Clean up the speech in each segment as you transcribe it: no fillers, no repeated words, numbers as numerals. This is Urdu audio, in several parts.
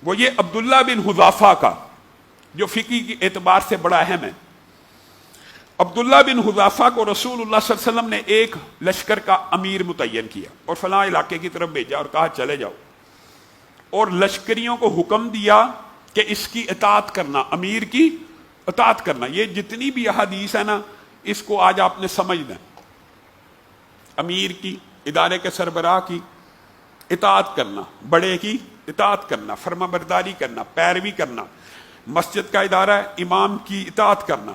وہ یہ عبداللہ بن حذافہ کا، جو فقہ کی اعتبار سے بڑا اہم ہے۔ عبداللہ بن حذافہ کو رسول اللہ صلی اللہ علیہ وسلم نے ایک لشکر کا امیر متعین کیا اور فلاں علاقے کی طرف بھیجا اور کہا چلے جاؤ، اور لشکریوں کو حکم دیا کہ اس کی اطاعت کرنا، امیر کی اطاعت کرنا۔ یہ جتنی بھی احادیث ہے نا، اس کو آج آپ نے سمجھ دیں، امیر کی، ادارے کے سربراہ کی اطاعت کرنا، بڑے کی اطاعت کرنا، فرما برداری کرنا، پیروی کرنا، مسجد کا ادارہ ہے امام کی اطاعت کرنا،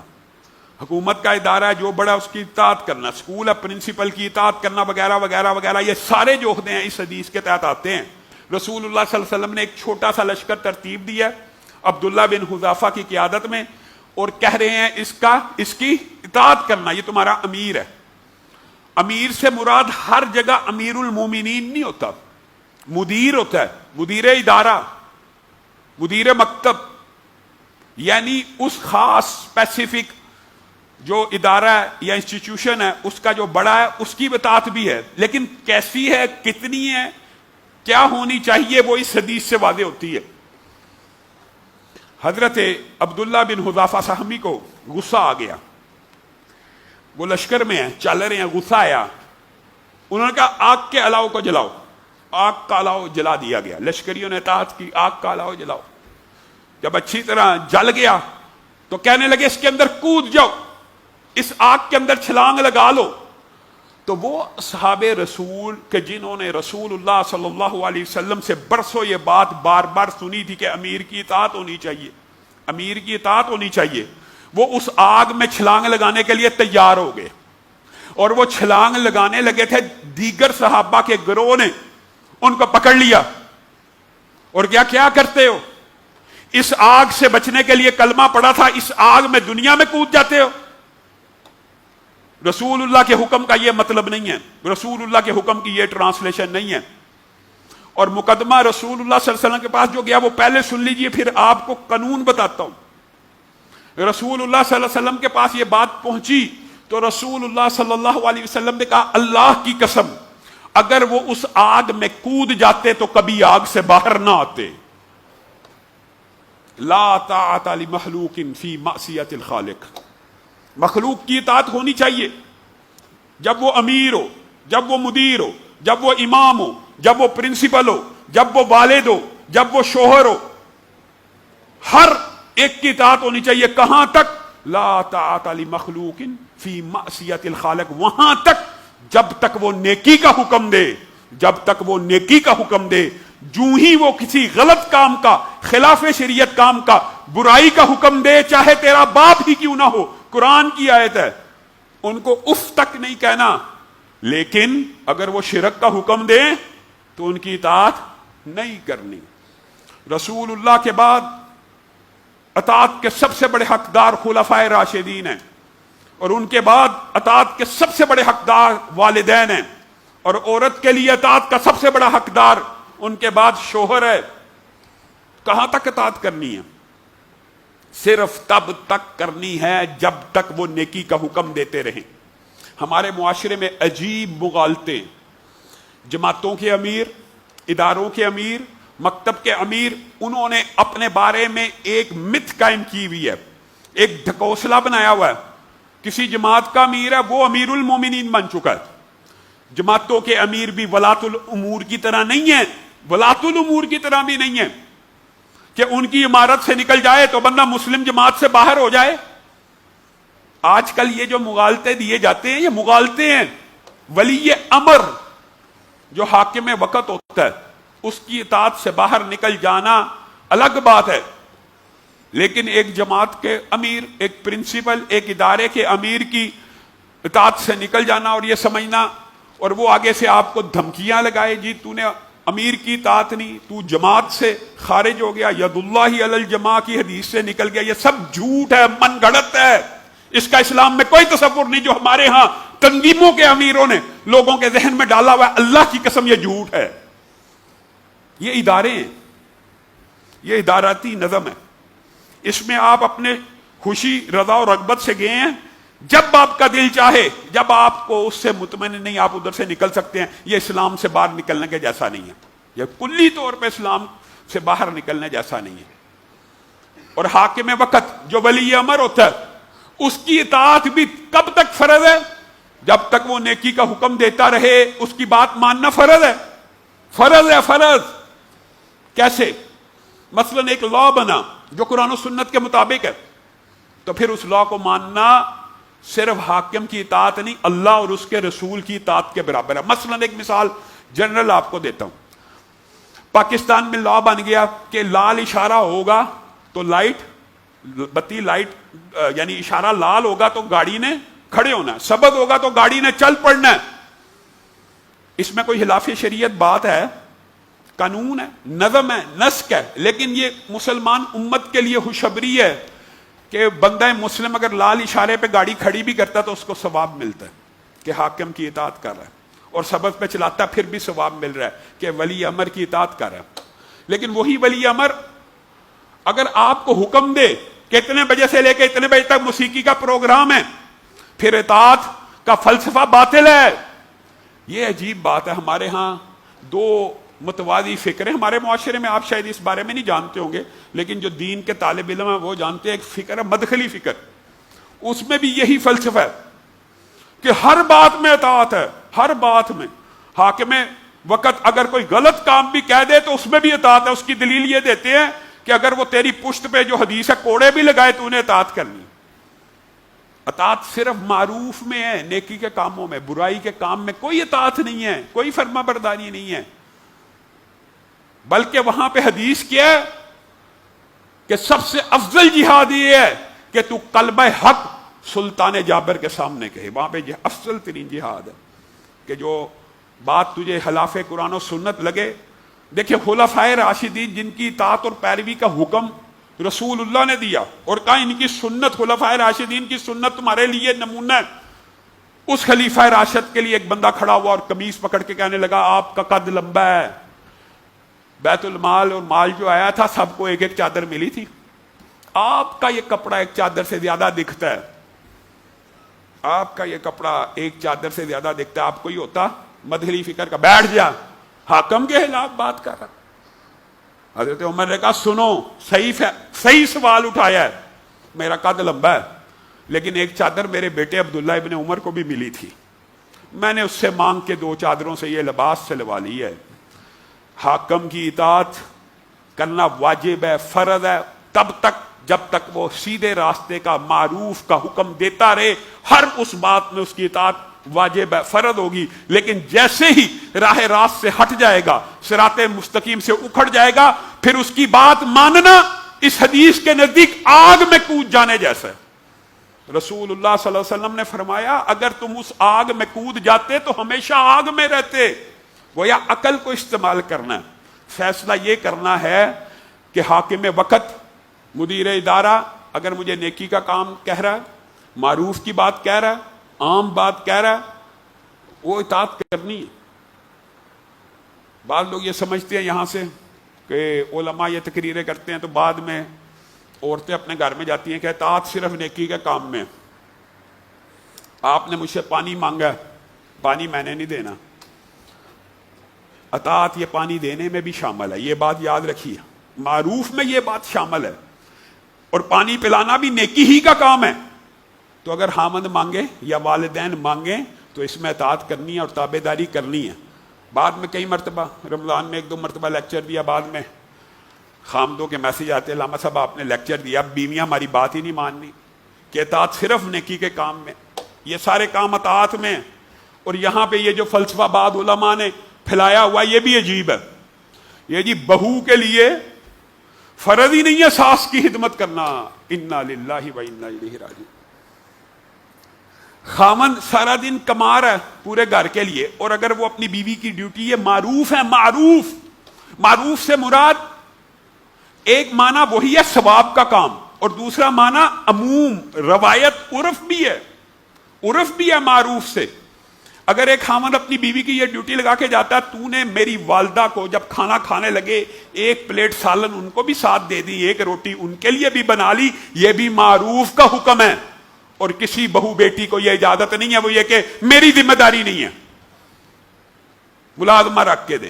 حکومت کا ادارہ ہے جو بڑا اس کی اطاعت کرنا، اسکول ہے پرنسپل کی اطاعت کرنا، وغیرہ وغیرہ وغیرہ، یہ سارے جو عہدے ہیں اس حدیث کے تحت آتے ہیں۔ رسول اللہ صلی اللہ علیہ وسلم نے ایک چھوٹا سا لشکر ترتیب دیا عبداللہ بن حذافہ کی قیادت میں، اور کہہ رہے ہیں اس کی اطاعت کرنا، یہ تمہارا امیر ہے۔ امیر سے مراد ہر جگہ امیر المومنین نہیں ہوتا، مدیر ہوتا ہے، مدیر ادارہ، مدیر مکتب، یعنی اس خاص اسپیسیفک جو ادارہ ہے یا انسٹیٹیوشن ہے اس کا جو بڑا ہے اس کی اطاعت بھی ہے، لیکن کیسی ہے، کتنی ہے، کیا ہونی چاہیے، وہ اس حدیث سے واضح ہوتی ہے۔ حضرت عبداللہ بن حذافہ صاحبی کو غصہ آ گیا، وہ لشکر میں ہیں، چل رہے ہیں، غصہ آیا، انہوں نے کہا آگ کے الاؤ کو جلاؤ، آگ کا الاؤ جلا دیا گیا، لشکریوں نے اطاعت کی، آگ کا الاؤ جلاؤ۔ جب اچھی طرح جل گیا تو کہنے لگے اس کے اندر کود جاؤ، اس آگ کے اندر چھلانگ لگا لو۔ تو وہ صحابہ رسول کہ جنہوں نے رسول اللہ صلی اللہ علیہ وسلم سے برسوں یہ بات بار بار سنی تھی کہ امیر کی اطاعت ہونی چاہیے، امیر کی اطاعت ہونی چاہیے، وہ اس آگ میں چھلانگ لگانے کے لیے تیار ہو گئے، اور وہ چھلانگ لگانے لگے تھے، دیگر صحابہ کے گروہ نے ان کو پکڑ لیا اور کیا کرتے ہو، اس آگ سے بچنے کے لیے کلمہ پڑا تھا، اس آگ میں دنیا میں کود جاتے ہو۔ رسول اللہ کے حکم کا یہ مطلب نہیں ہے، رسول اللہ کے حکم کی یہ ٹرانسلیشن نہیں ہے۔ اور مقدمہ رسول اللہ صلی اللہ علیہ وسلم کے پاس جو گیا وہ پہلے سن لیجئے، پھر آپ کو قانون بتاتا ہوں۔ رسول اللہ صلی اللہ علیہ وسلم کے پاس یہ بات پہنچی تو رسول اللہ صلی اللہ علیہ وسلم نے کہا اللہ کی قسم اگر وہ اس آگ میں کود جاتے تو کبھی آگ سے باہر نہ آتے۔ لا طاعت لمخلوق فی معصیت الخالق، مخلوق کی اطاعت ہونی چاہیے، جب وہ امیر ہو، جب وہ مدیر ہو، جب وہ امام ہو، جب وہ پرنسپل ہو، جب وہ والد ہو، جب وہ شوہر ہو، ہر ایک کی اطاعت ہونی چاہیے۔ کہاں تک؟ لا طاعت لمخلوق فی معصیت الخالق، وہاں تک جب تک وہ نیکی کا حکم دے، جب تک وہ نیکی کا حکم دے، جو ہی وہ کسی غلط کام کا، خلاف شریعت کام کا، برائی کا حکم دے، چاہے تیرا باپ ہی کیوں نہ ہو، قرآن کی آیت ہے، ان کو اف تک نہیں کہنا، لیکن اگر وہ شرک کا حکم دیں تو ان کی اطاعت نہیں کرنی۔ رسول اللہ کے بعد اطاعت کے سب سے بڑے حقدار خلفائے راشدین ہیں، اور ان کے بعد اطاعت کے سب سے بڑے حقدار والدین ہیں، اور عورت کے لیے اطاعت کا سب سے بڑا حقدار ان کے بعد شوہر ہے۔ کہاں تک اطاعت کرنی ہے؟ صرف تب تک کرنی ہے جب تک وہ نیکی کا حکم دیتے رہیں۔ ہمارے معاشرے میں عجیب مغالطے، جماعتوں کے امیر، اداروں کے امیر، مکتب کے امیر، انہوں نے اپنے بارے میں ایک مت قائم کی ہوئی ہے، ایک ڈھکوسلا بنایا ہوا ہے، کسی جماعت کا امیر ہے وہ امیر المومنین بن چکا ہے۔ جماعتوں کے امیر بھی ولاۃ الامور کی طرح نہیں ہیں، ولاۃ الامور کی طرح بھی نہیں ہیں کہ ان کی عمارت سے نکل جائے تو بندہ مسلم جماعت سے باہر ہو جائے۔ آج کل یہ جو مغالطے دیے جاتے ہیں یہ مغالطے ہیں۔ ولی امر جو حاکم وقت ہوتا ہے اس کی اطاعت سے باہر نکل جانا الگ بات ہے، لیکن ایک جماعت کے امیر، ایک پرنسپل، ایک ادارے کے امیر کی اطاعت سے نکل جانا اور یہ سمجھنا، اور وہ آگے سے آپ کو دھمکیاں لگائے، جی تو نے امیر کی اطاعت نہیں، تو جماعت سے خارج ہو گیا، ید اللہ علی الجماع کی حدیث سے نکل گیا، یہ سب جھوٹ ہے، من گھڑت ہے، اس کا اسلام میں کوئی تصور نہیں جو ہمارے ہاں تنظیموں کے امیروں نے لوگوں کے ذہن میں ڈالا ہوا ہے۔ اللہ کی قسم یہ جھوٹ ہے۔ یہ ادارے ہیں، یہ اداراتی نظم ہے، اس میں آپ اپنے خوشی، رضا اور رغبت سے گئے ہیں، جب آپ کا دل چاہے، جب آپ کو اس سے مطمئن نہیں آپ ادھر سے نکل سکتے ہیں۔ یہ اسلام سے باہر نکلنے کے جیسا نہیں ہے، یہ کلی طور پہ اسلام سے باہر نکلنے جیسا نہیں ہے. اور حاکم وقت جو ولی امر ہوتا ہے اس کی اطاعت بھی کب تک فرض ہے؟ جب تک وہ نیکی کا حکم دیتا رہے اس کی بات ماننا فرض ہے. فرض ہے، فرض. کیسے؟ مثلا ایک لا بنا جو قرآن و سنت کے مطابق ہے، تو پھر اس لا کو ماننا صرف حاکم کی اطاعت نہیں، اللہ اور اس کے رسول کی اطاعت کے برابر ہے. مثلا ایک مثال جنرل آپ کو دیتا ہوں. پاکستان میں لا بن گیا کہ لال اشارہ ہوگا تو لائٹ بتی لائٹ یعنی اشارہ لال ہوگا تو گاڑی نے کھڑے ہونا ہے، سبز ہوگا تو گاڑی نے چل پڑنا ہے. اس میں کوئی خلاف شریعت بات ہے؟ قانون ہے، نظم ہے، نسق ہے. لیکن یہ مسلمان امت کے لیے خوشخبری ہے کہ بندہ مسلم اگر لال اشارے پہ گاڑی کھڑی بھی کرتا تو اس کو ثواب ملتا ہے کہ حاکم کی اطاعت کر رہا ہے، اور سبز پہ چلاتا پھر بھی ثواب مل رہا ہے کہ ولی امر کی اطاعت کر رہا ہے. لیکن وہی ولی امر اگر آپ کو حکم دے کہ اتنے بجے سے لے کے اتنے بجے تک موسیقی کا پروگرام ہے، پھر اطاعت کا فلسفہ باطل ہے. یہ عجیب بات ہے. ہمارے ہاں دو متوازی فکر ہیں ہمارے معاشرے میں. آپ شاید اس بارے میں نہیں جانتے ہوں گے، لیکن جو دین کے طالب علم ہیں وہ جانتے ہیں. ایک فکر ہے مدخلی فکر، اس میں بھی یہی فلسفہ ہے کہ ہر بات میں اطاعت ہے، ہر بات میں. حاکم وقت اگر کوئی غلط کام بھی کہہ دے تو اس میں بھی اطاعت ہے. اس کی دلیل یہ دیتے ہیں کہ اگر وہ تیری پشت پہ جو حدیث ہے کوڑے بھی لگائے تو انہیں اطاعت کرنی. اطاعت صرف معروف میں ہے، نیکی کے کاموں میں. برائی کے کام میں کوئی اطاعت نہیں ہے، کوئی فرما برداری نہیں ہے. بلکہ وہاں پہ حدیث کیا ہے کہ سب سے افضل جہاد یہ ہے کہ تو کلمہ حق سلطان جابر کے سامنے کہے. وہاں پہ افضل ترین جہاد ہے کہ جو بات تجھے خلاف قرآن و سنت لگے. دیکھیں خلفائے راشدین جن کی اطاعت اور پیروی کا حکم رسول اللہ نے دیا اور کہا ان کی سنت، خلفائے راشدین کی سنت تمہارے لیے نمونہ ہے. اس خلیفہ راشد کے لیے ایک بندہ کھڑا ہوا اور قمیص پکڑ کے کہنے لگا آپ کا قد لمبا ہے. بیت المال اور مال جو آیا تھا سب کو ایک ایک چادر ملی تھی، آپ کا یہ کپڑا ایک چادر سے زیادہ دکھتا ہے، آپ کا یہ کپڑا ایک چادر سے زیادہ دکھتا ہے. آپ کو ہی ہوتا مدخلی فکر کا. بیٹھ جا، حاکم کے خلاف بات کر رہا. حضرت عمر نے کہا سنو، صحیح سوال اٹھایا ہے. میرا قد لمبا ہے لیکن ایک چادر میرے بیٹے عبداللہ ابن عمر کو بھی ملی تھی، میں نے اس سے مانگ کے دو چادروں سے یہ لباس سلوا لی ہے. حاکم کی اطاعت کرنا واجب ہے، فرض ہے تب تک جب تک وہ سیدھے راستے کا معروف کا حکم دیتا رہے. ہر اس بات میں اس کی اطاعت واجب ہے، فرض ہوگی. لیکن جیسے ہی راہ راست سے ہٹ جائے گا، صراط مستقیم سے اکھڑ جائے گا، پھر اس کی بات ماننا اس حدیث کے نزدیک آگ میں کود جانے جیسا ہے. رسول اللہ صلی اللہ علیہ وسلم نے فرمایا اگر تم اس آگ میں کود جاتے تو ہمیشہ آگ میں رہتے. گویا عقل کو استعمال کرنا ہے. فیصلہ یہ کرنا ہے کہ حاکم وقت، مدیر ادارہ اگر مجھے نیکی کا کام کہہ رہا ہے، معروف کی بات کہہ رہا ہے، عام بات کہہ رہا ہے، وہ اطاعت کرنی ہے. بعض لوگ یہ سمجھتے ہیں یہاں سے کہ علماء یہ تقریریں کرتے ہیں تو بعد میں عورتیں اپنے گھر میں جاتی ہیں کہ اطاعت صرف نیکی کے کام میں. آپ نے مجھ سے پانی مانگا، پانی میں نے نہیں دینا. اطاعت یہ پانی دینے میں بھی شامل ہے، یہ بات یاد رکھیے. معروف میں یہ بات شامل ہے، اور پانی پلانا بھی نیکی ہی کا کام ہے. تو اگر خامند مانگے یا والدین مانگیں تو اس میں اطاعت کرنی ہے اور تابع داری کرنی ہے. بعد میں کئی مرتبہ رمضان میں 1-2 مرتبہ لیکچر دیا، بعد میں خامدوں کے میسیج آتے علامہ صاحب آپ نے لیکچر دیا، اب بیویاں ہماری بات ہی نہیں ماننی کہ اطاعت صرف نیکی کے کام میں. یہ سارے کام اطاعت میں. اور یہاں پہ یہ جو فلسفہ بعض علماء نے پھیلایا ہوا یہ بھی عجیب ہے. یہ جی بہو کے لیے فرض ہی نہیں ہے ساس کی خدمت کرنا. انا للہ و انا الیہ راجعون. خامن سارا دن کما رہا ہے پورے گھر کے لیے، اور اگر وہ اپنی بیوی کی ڈیوٹی یہ معروف ہے، معروف سے مراد ایک معنی وہی ہے ثواب کا کام، اور دوسرا معنی عموم روایت عرف بھی ہے معروف سے. اگر ایک خامن اپنی بیوی کی یہ ڈیوٹی لگا کے جاتا ہے تو نے میری والدہ کو جب کھانا کھانے لگے 1 پلیٹ سالن ان کو بھی ساتھ دے دی، 1 روٹی ان کے لیے بھی بنا لی، یہ بھی معروف کا حکم ہے. اور کسی بہو بیٹی کو یہ اجازت نہیں ہے وہ یہ کہ میری ذمہ داری نہیں ہے، ملازمہ رکھ کے دیں.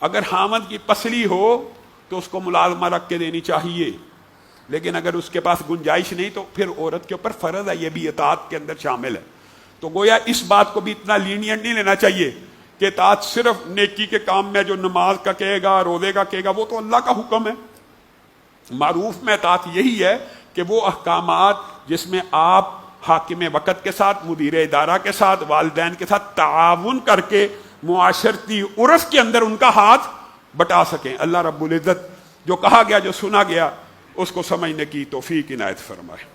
اگر حامد کی پسلی ہو تو اس کو ملازمہ رکھ کے دینی چاہیے، لیکن اگر اس کے پاس گنجائش نہیں تو پھر عورت کے اوپر فرض ہے، یہ بھی اطاعت کے اندر شامل ہے۔ تو گویا اس بات کو بھی اتنا لینینٹ نہیں لینا چاہیے کہ اطاعت صرف نیکی کے کام میں، جو نماز کا کہے گا، روزے کا کہے گا، وہ تو اللہ کا حکم ہے۔ معروف میں اطاعت یہی ہے کہ وہ احکامات جس میں آپ حاکم وقت کے ساتھ، مدیر ادارہ کے ساتھ، والدین کے ساتھ تعاون کر کے معاشرتی عرف کے اندر ان کا ہاتھ بٹا سکیں۔ اللہ رب العزت جو کہا گیا، جو سنا گیا، اس کو سمجھنے کی توفیق عنایت فرمائے۔